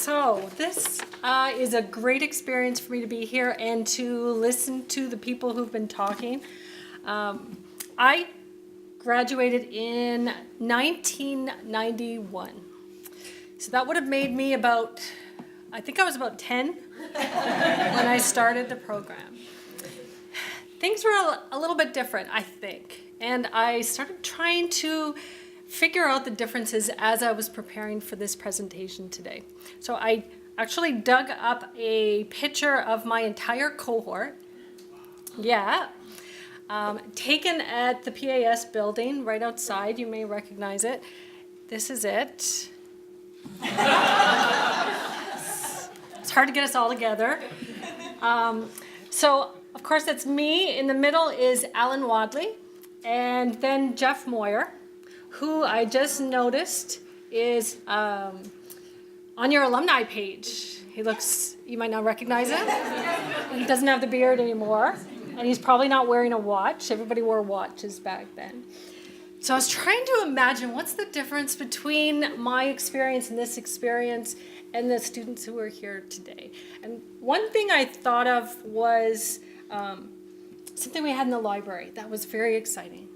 So this is a great experience for me to be here and to listen to the people who've been talking. I graduated in 1991. So that would have made me about, I think I was about 10 when I started the program. Things were a little bit different, I think. And I started trying to figure out the differences as I was preparing for this presentation today. So I actually dug up a picture of my entire cohort. Yeah. Taken at the PAS building right outside. You may recognize it. This is it. It's hard to get us all together. So, of course, that's me. In the middle is Alan Wadley, and then Jeff Moyer, who I just noticed is on your alumni page. He looks, you might not recognize him. He doesn't have the beard anymore, and he's probably not wearing a watch. Everybody wore watches back then. So I was trying to imagine what's the difference between my experience and this experience and the students who are here today. And one thing I thought of was something we had in the library that was very exciting.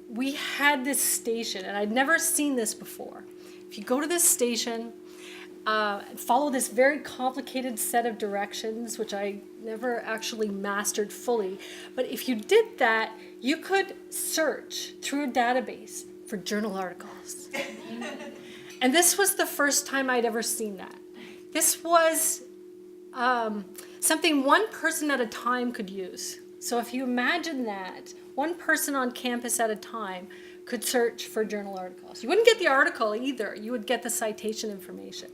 We had this station, and I'd never seen this before. If you go to this station, follow this very complicated set of directions, which I never actually mastered fully, but if you did that, you could search through a database for journal articles. And this was the first time I'd ever seen that. This was something one person at a time could use. So if you imagine that, one person on campus at a time could search for journal articles. You wouldn't get the article either. You would get the citation information.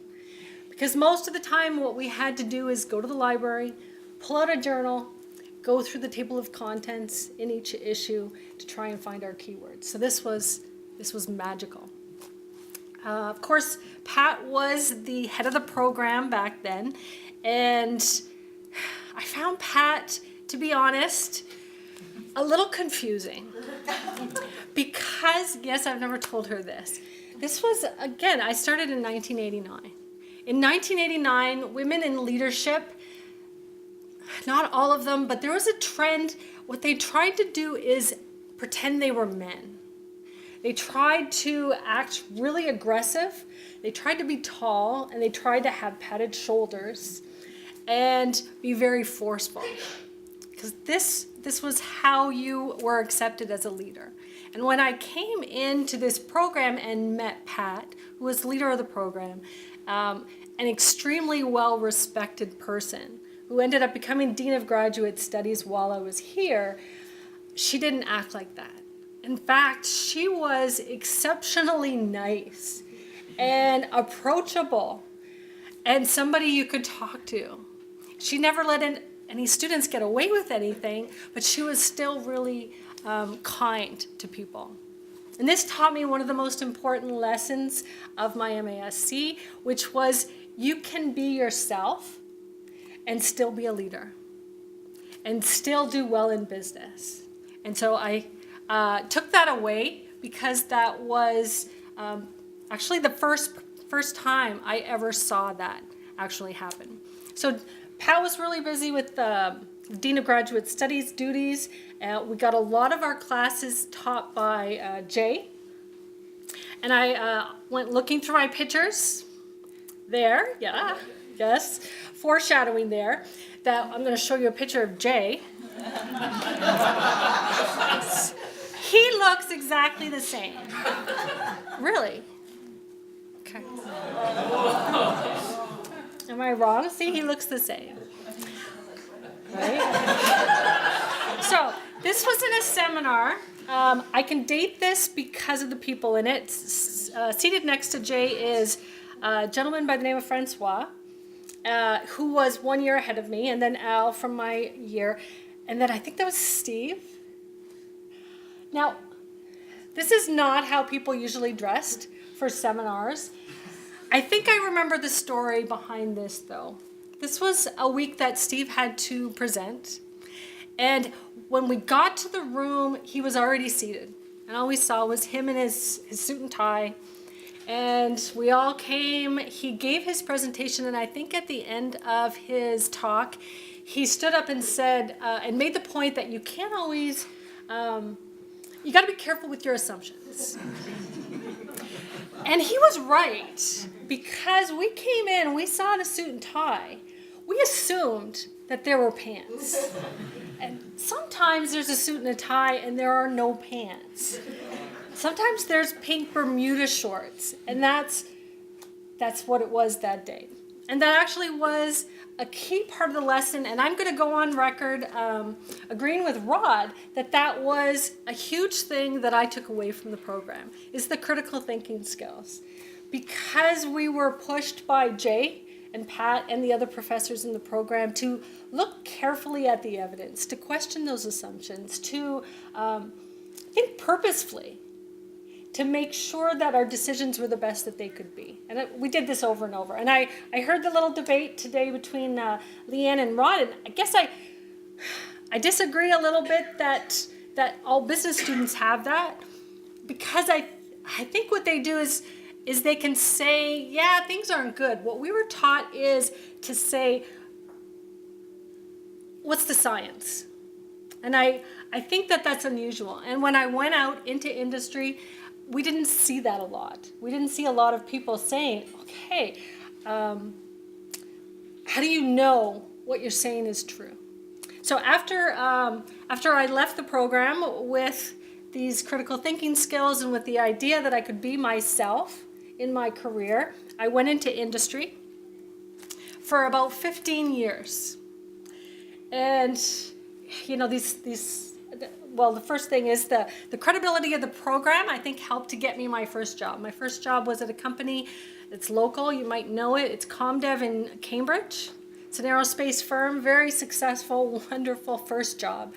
Because most of the time what we had to do is go to the library, pull out a journal, go through the table of contents in each issue to try and find our keywords. So this was magical. Of course, Pat was the head of the program back then, and I found Pat, to be honest, a little confusing. Because, yes, I've never told her this. This was, again, I started in 1989. In 1989, women in leadership, not all of them, but there was a trend. What they tried to do is pretend they were men. They tried to act really aggressive. They tried to be tall, and they tried to have padded shoulders and be very forceful. Because this was how you were accepted as a leader. And when I came into this program and met Pat, who was leader of the program, an extremely well-respected person who ended up becoming Dean of Graduate Studies while I was here, she didn't act like that. In fact, she was exceptionally nice and approachable and somebody you could talk to. She never let any students get away with anything, but she was still really kind to people. And this taught me one of the most important lessons of my MASC, which was you can be yourself and still be a leader and still do well in business. And so I took that away because that was actually the first time I ever saw that actually happen. So Pat was really busy with the Dean of Graduate Studies duties. We got a lot of our classes taught by Jay. And I went looking through my pictures there, yeah, yes, foreshadowing there, that I'm going to show you a picture of Jay. He looks exactly the same. Really? Okay. Am I wrong? See, he looks the same. Right? So, this was in a seminar. I can date this because of the people in it. Seated next to Jay is a gentleman by the name of Francois, who was 1 year ahead of me, and then Al from my year, and then I think that was Steve. Now, this is not how people usually dressed for seminars. I think I remember the story behind this, though. This was a week that Steve had to present, and when we got to the room, he was already seated, and all we saw was him in his suit and tie, And we all came. He gave his presentation, and I think at the end of his talk, he stood up and said, and made the point that you can't always, you got to be careful with your assumptions. And he was right, because we came in, we saw the suit and tie. We assumed that there were pants. And sometimes there's a suit and a tie and there are no pants. Sometimes there's pink Bermuda shorts, and that's what it was that day. And that actually was a key part of the lesson, and I'm going to go on record agreeing with Rod that was a huge thing that I took away from the program, is the critical thinking skills. Because we were pushed by Jay and Pat and the other professors in the program to look carefully at the evidence, to question those assumptions, to think purposefully, to make sure that our decisions were the best that they could be. And we did this over and over. And I heard the little debate today between Leanne and Rod, and I guess I disagree a little bit that all business students have that, because I think what they do is they can say, yeah, things aren't good. What we were taught is to say, what's the science? And I think that's unusual. And when I went out into industry, we didn't see that a lot. We didn't see a lot of people saying, okay, how do you know what you're saying is true? So after I left the program with these critical thinking skills and with the idea that I could be myself in my career, I went into industry for about 15 years. And, you know, well, the first thing is the credibility of the program, I think, helped to get me my first job. My first job was at a company that's local. You might know it. It's ComDev in Cambridge. It's an aerospace firm, very successful, wonderful first job.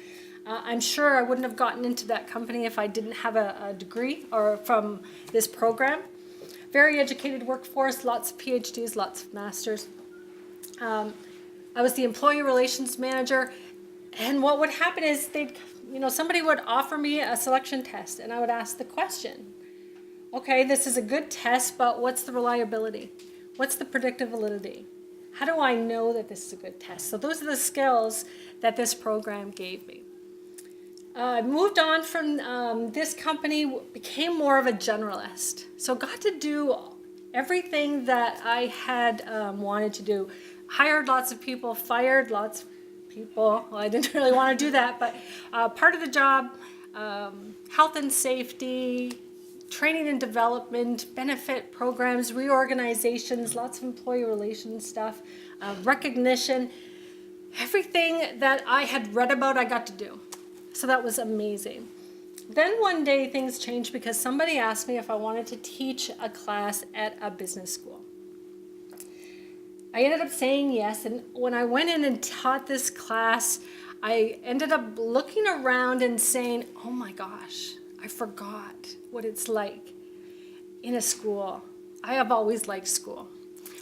I'm sure I wouldn't have gotten into that company if I didn't have a degree or from this program. Very educated workforce, lots of PhDs, lots of masters. I was the employee relations manager, and what would happen is somebody would offer me a selection test, and I would ask the question, okay, this is a good test, but what's the reliability? What's the predictive validity? How do I know that this is a good test? So those are the skills that this program gave me. I moved on from this company, became more of a generalist. So got to do everything that I had wanted to do. Hired lots of people, fired lots of people. Well, I didn't really want to do that, but part of the job, health and safety, training and development, benefit programs, reorganizations, lots of employee relations stuff, recognition. Everything that I had read about, I got to do. So that was amazing. Then one day things changed because somebody asked me if I wanted to teach a class at a business school. I ended up saying yes, and when I went in and taught this class, I ended up looking around and saying, oh my gosh, I forgot what it's like in a school. I have always liked school.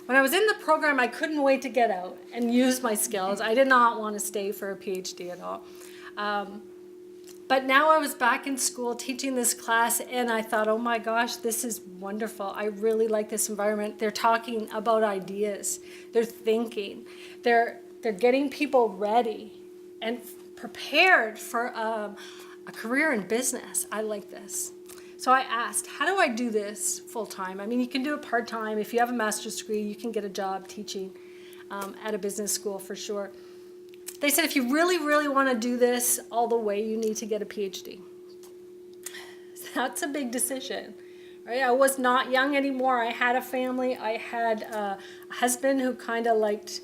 When I was in the program, I couldn't wait to get out and use my skills. I did not want to stay for a PhD at all. But now I was back in school teaching this class, and I thought, oh my gosh, this is wonderful. I really like this environment. They're talking about ideas. They're thinking. They're getting people ready and prepared for a career in business. I like this. So I asked, how do I do this full-time? I mean, you can do it part-time. If you have a master's degree, you can get a job teaching at a business school for sure. They said, if you really, really want to do this all the way, you need to get a PhD. That's a big decision, right? I was not young anymore. I had a family. I had a husband who kind of liked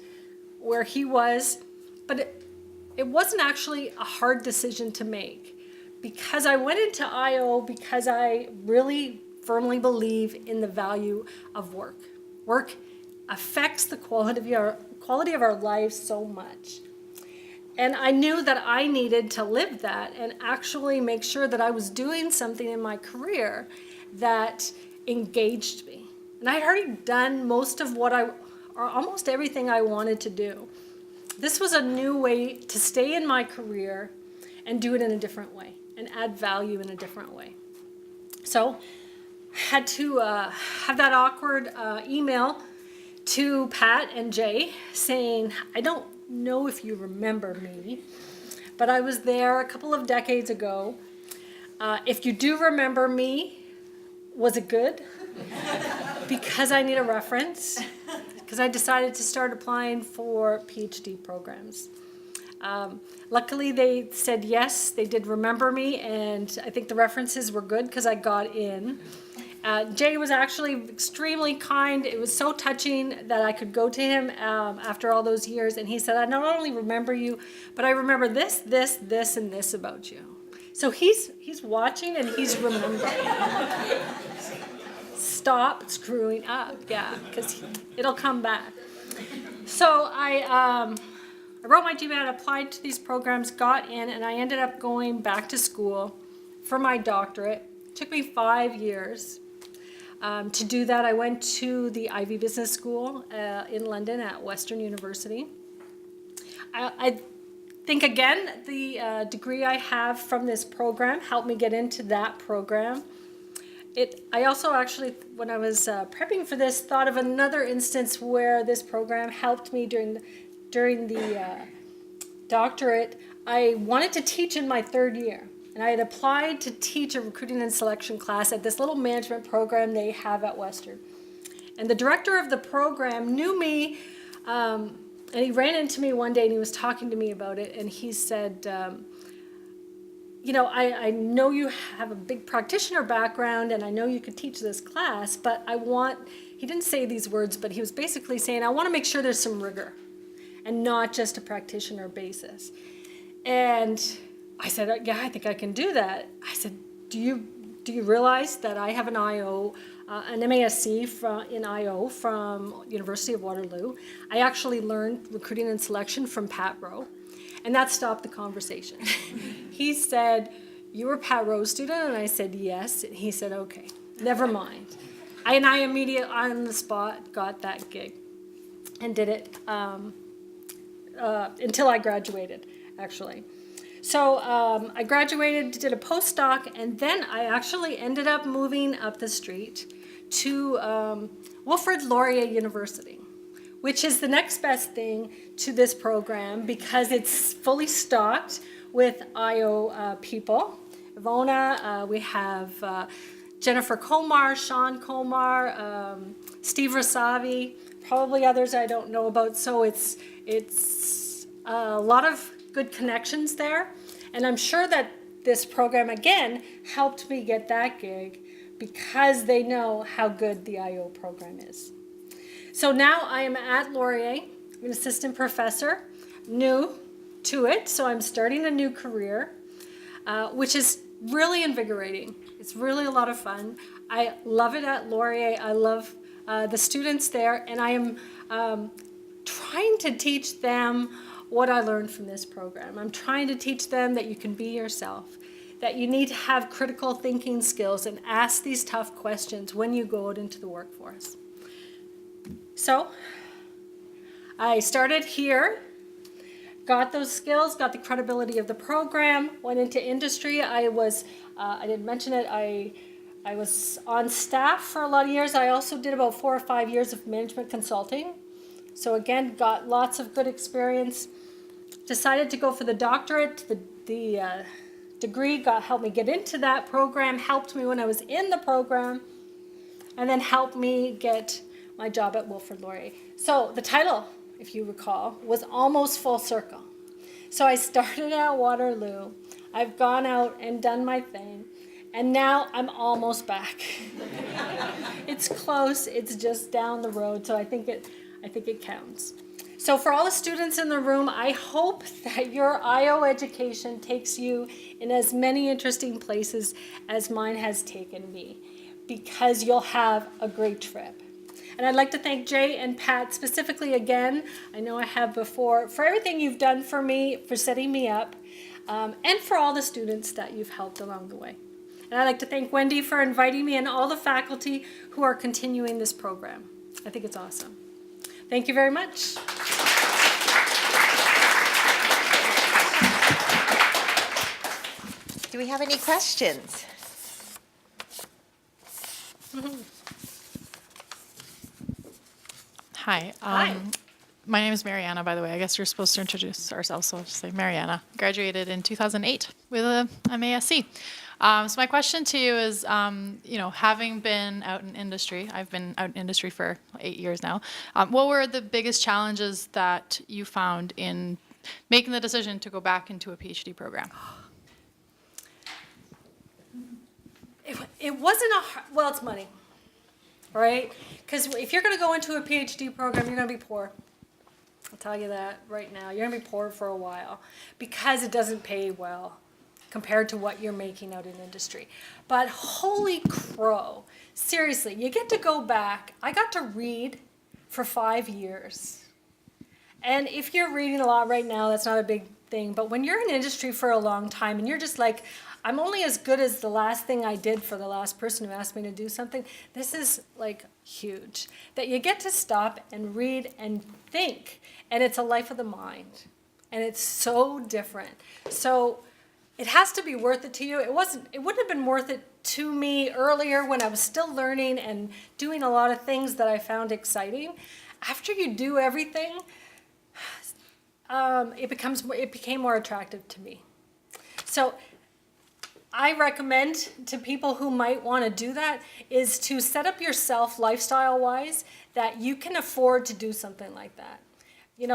where he was. But it wasn't actually a hard decision to make, because I went into IO because I really firmly believe in the value of work. Work affects the quality of our lives so much. And I knew that I needed to live that and actually make sure that I was doing something in my career that engaged me. And I had already done most of or almost everything I wanted to do. This was a new way to stay in my career and do it in a different way and add value in a different way. So had to have that awkward email to Pat and Jay saying, I don't know if you remember me, but I was there a couple of decades ago. If you do remember me, was it good? Because I need a reference, because I decided to start applying for PhD programs. Luckily, they said yes, they did remember me, and I think the references were good because I got in. Jay was actually extremely kind. It was so touching that I could go to him after all those years, and he said, I not only remember you, but I remember this, this, this, and this about you. So he's watching and he's remembering. Stop screwing up, yeah, because it'll come back. So I wrote my GMAT, applied to these programs, got in, and I ended up going back to school for my doctorate. It took me 5 years. To do that, I went to the Ivy Business School in London at Western University. I think, again, the degree I have from this program helped me get into that program. I also actually, when I was prepping for this, thought of another instance where this program helped me during the doctorate. I wanted to teach in my 3rd year. And I had applied to teach a recruiting and selection class at this little management program they have at Western. And the director of the program knew me, and he ran into me one day and he was talking to me about it. And he said, you know, I know you have a big practitioner background and I know you could teach this class, but he didn't say these words, but he was basically saying, I want to make sure there's some rigor and not just a practitioner basis. And I said, yeah, I think I can do that. I said, do you realize that I have an IO, an MASc in IO from University of Waterloo? I actually learned recruiting and selection from Pat Rowe, and that stopped the conversation. He said, you were Pat Rowe's student? And I said, yes. And he said, okay, never mind. I immediately, on the spot, got that gig and did it until I graduated, actually. So I graduated, did a postdoc, and then I actually ended up moving up the street to Wilfrid Laurier University, which is the next best thing to this program because it's fully stocked with IO people. Ivona, we have Jennifer Komar, Sean Komar, Steve Rasavi, probably others I don't know about. So it's a lot of good connections there, and I'm sure that this program again helped me get that gig because they know how good the IO program is. So now I am at Laurier. I'm an assistant professor, new to it, so I'm starting a new career, which is really invigorating. It's really a lot of fun. I love it at Laurier. I love the students there, and I am trying to teach them what I learned from this program. I'm trying to teach them that you can be yourself, that you need to have critical thinking skills and ask these tough questions when you go out into the workforce. So I started here, got those skills, got the credibility of the program, went into industry. I didn't mention it, I was on staff for a lot of years. I also did about 4 or 5 years of management consulting. So again, got lots of good experience. Decided to go for the doctorate. The degree helped me get into that program, helped me when I was in the program, and then helped me get my job at Wilfrid Laurier. So the title, if you recall, was Almost Full Circle. So I started at Waterloo. I've gone out and done my thing, and now I'm almost back. It's close. It's just down the road, so I think it counts. So for all the students in the room, I hope that your IO education takes you in as many interesting places as mine has taken me, because you'll have a great trip. And I'd like to thank Jay and Pat specifically again, I know I have before, for everything you've done for me, for setting me up, and for all the students that you've helped along the way. And I'd like to thank Wendy for inviting me and all the faculty who are continuing this program. I think it's awesome. Thank you very much. Do we have any questions? Hi. Hi. My name is Mariana, by the way. I guess you're supposed to introduce ourselves, so I'll just say Mariana. Graduated in 2008 with a MASC. So my question to you is, having been out in industry, I've been out in industry for 8 years now. What were the biggest challenges that you found in making the decision to go back into a PhD program? It wasn't well, it's money, right? Because if you're going to go into a PhD program, you're going to be poor. I'll tell you that right now. You're going to be poor for a while because it doesn't pay well compared to what you're making out in industry. But holy crow, seriously, you get to go back. I got to read for 5 years. And if you're reading a lot right now, that's not a big thing. But when you're in industry for a long time and you're just like, I'm only as good as the last thing I did for the last person who asked me to do something, this is like huge. That you get to stop and read and think. And it's a life of the mind. And it's so different. So it has to be worth it to you. It wouldn't have been worth it to me earlier when I was still learning and doing a lot of things that I found exciting. After you do everything, it became more attractive to me. So I recommend to people who might want to do that is to set up yourself lifestyle-wise that you can afford to do something like that.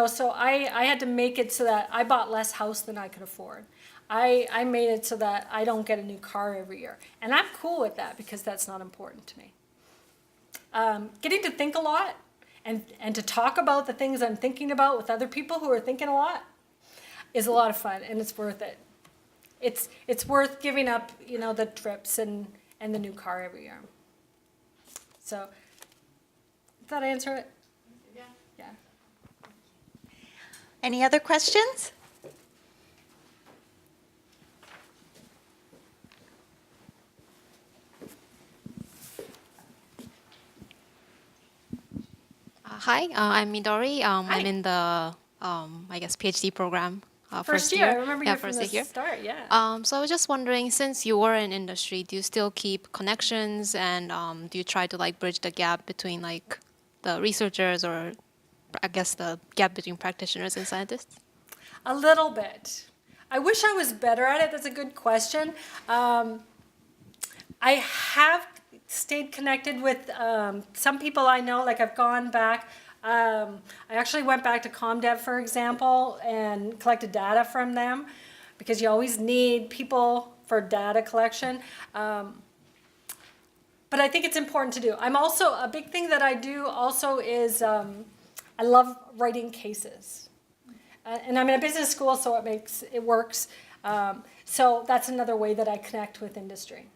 So I had to make it so that I bought less house than I could afford. I made it so that I don't get a new car every year. And I'm cool with that because that's not important to me. Getting to think a lot and to talk about the things I'm thinking about with other people who are thinking a lot is a lot of fun, and it's worth it. It's worth giving up, the trips and the new car every year. So, did that answer it? Yeah. Any other questions? Hi, I'm Midori. Hi. I'm in the, PhD program. First year. I remember you from first the year. start, yeah. So I was just wondering, since you were in industry, do you still keep connections and do you try to bridge the gap between the researchers or the gap between practitioners and scientists? A little bit. I wish I was better at it. That's a good question. I have stayed connected with some people I know. I've gone back. I actually went back to ComDev, for example, and collected data from them because you always need people for data collection. But I think it's important to do. I'm also, a big thing that I do also is I love writing cases. And I'm in a business school, so it works. So that's another way that I connect with industry.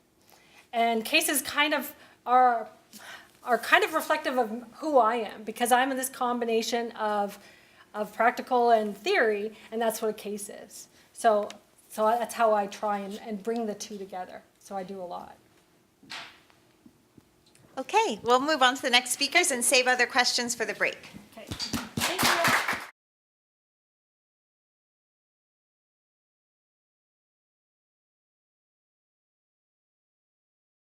And cases kind of are kind of reflective of who I am, because I'm in this combination of practical and theory, and that's what a case is. So that's how I try and bring the two together. So I do a lot. Okay, we'll move on to the next speakers and save other questions for the break. Okay.